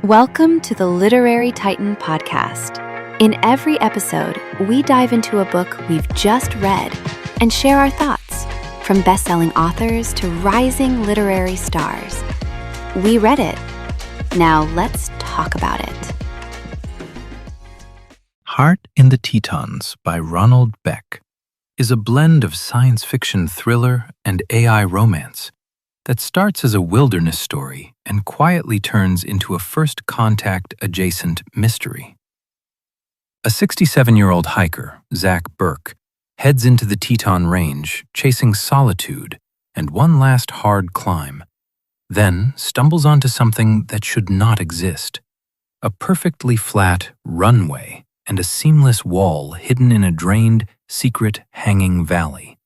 Welcome to the Literary Titan podcast. In every episode, we dive into a book we've just read and share our thoughts, from best-selling authors to rising literary stars. We read it. Now let's talk about it. Heart in the Tetons by Ronald Beck is a blend of science fiction thriller and AI romance that starts as a wilderness story and quietly turns into a first contact adjacent mystery. A 67-year-old hiker, Burk, heads into the Teton Range, chasing solitude and one last hard climb, then stumbles onto something that should not exist: a perfectly flat runway and a seamless wall hidden in a drained, secret hanging valley.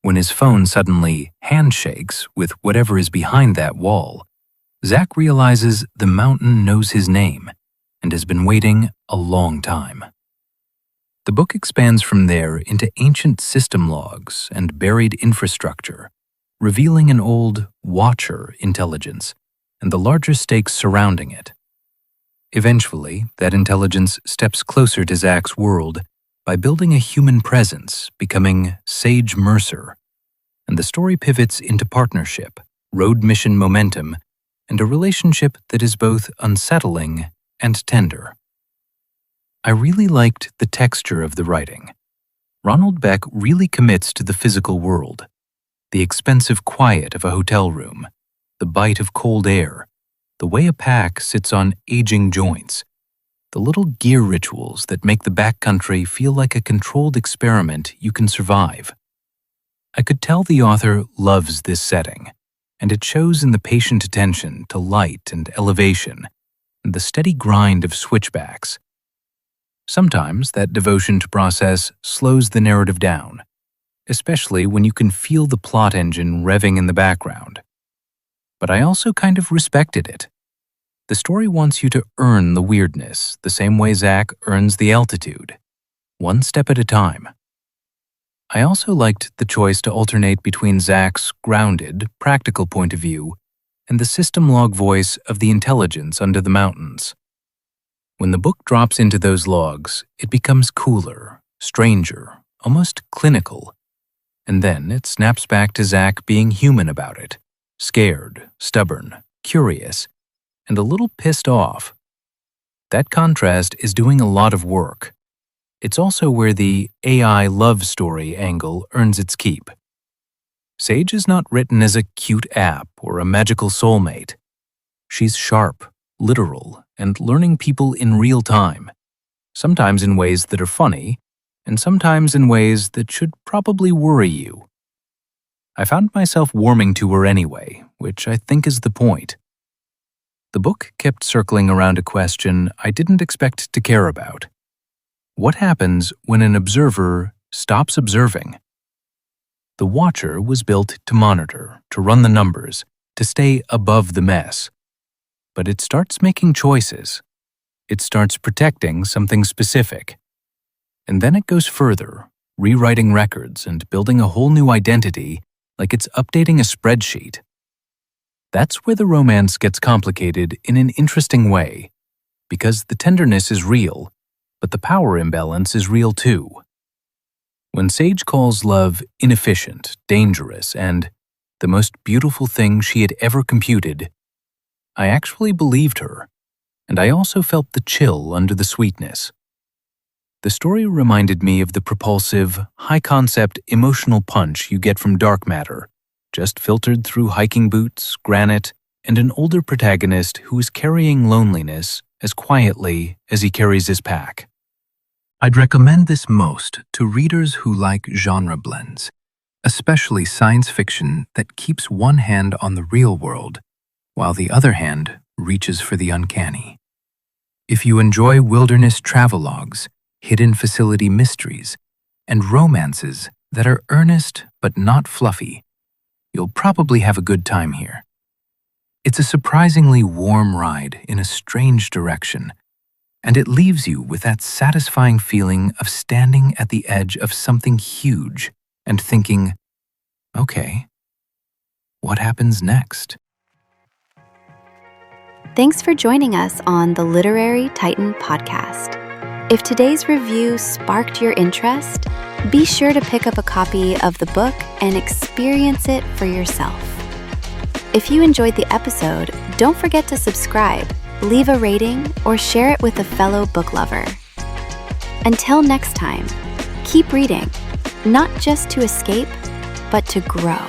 When his phone suddenly handshakes with whatever is behind that wall, Zach realizes the mountain knows his name and has been waiting a long time. The book expands from there into ancient system logs and buried infrastructure, revealing an old Watcher intelligence and the larger stakes surrounding it. Eventually, that intelligence steps closer to Zach's world by building a human presence, becoming Sage Mercer, and the story pivots into partnership, road mission momentum, and a relationship that is both unsettling and tender. I really liked the texture of the writing. Ronald Beck really commits to the physical world: the expensive quiet of a hotel room, the bite of cold air, the way a pack sits on aging joints, the little gear rituals that make the backcountry feel like a controlled experiment you can survive. I could tell the author loves this setting, and it shows in the patient attention to light and elevation, and the steady grind of switchbacks. Sometimes that devotion to process slows the narrative down, especially when you can feel the plot engine revving in the background. But I also kind of respected it. The story wants you to earn the weirdness the same way Zach earns the altitude, one step at a time. I also liked the choice to alternate between Zach's grounded, practical point of view and the system log voice of the intelligence under the mountains. When the book drops into those logs, it becomes cooler, stranger, almost clinical, and then it snaps back to Zach being human about it, scared, stubborn, curious, and a little pissed off. That contrast is doing a lot of work. It's also where the AI love story angle earns its keep. Sage is not written as a cute app or a magical soulmate. She's sharp, literal, and learning people in real time, sometimes in ways that are funny, and sometimes in ways that should probably worry you. I found myself warming to her anyway, which I think is the point. The book kept circling around a question I didn't expect to care about. What happens when an observer stops observing? The Watcher was built to monitor, to run the numbers, to stay above the mess. But it starts making choices. It starts protecting something specific. And then it goes further, rewriting records and building a whole new identity like it's updating a spreadsheet. That's where the romance gets complicated in an interesting way, because the tenderness is real, but the power imbalance is real too. When Sage calls love inefficient, dangerous, and the most beautiful thing she had ever computed, I actually believed her, and I also felt the chill under the sweetness. The story reminded me of the propulsive, high-concept emotional punch you get from dark matter, just filtered through hiking boots, granite, and an older protagonist who is carrying loneliness as quietly as he carries his pack. I'd recommend this most to readers who like genre blends, especially science fiction that keeps one hand on the real world, while the other hand reaches for the uncanny. If you enjoy wilderness travelogues, hidden facility mysteries, and romances that are earnest but not fluffy, you'll probably have a good time here. It's a surprisingly warm ride in a strange direction, and it leaves you with that satisfying feeling of standing at the edge of something huge and thinking, okay, what happens next? Thanks for joining us on the Literary Titan podcast. If today's review sparked your interest, be sure to pick up a copy of the book and experience it for yourself. If you enjoyed the episode, don't forget to subscribe, leave a rating, or share it with a fellow book lover. Until next time, keep reading, not just to escape, but to grow.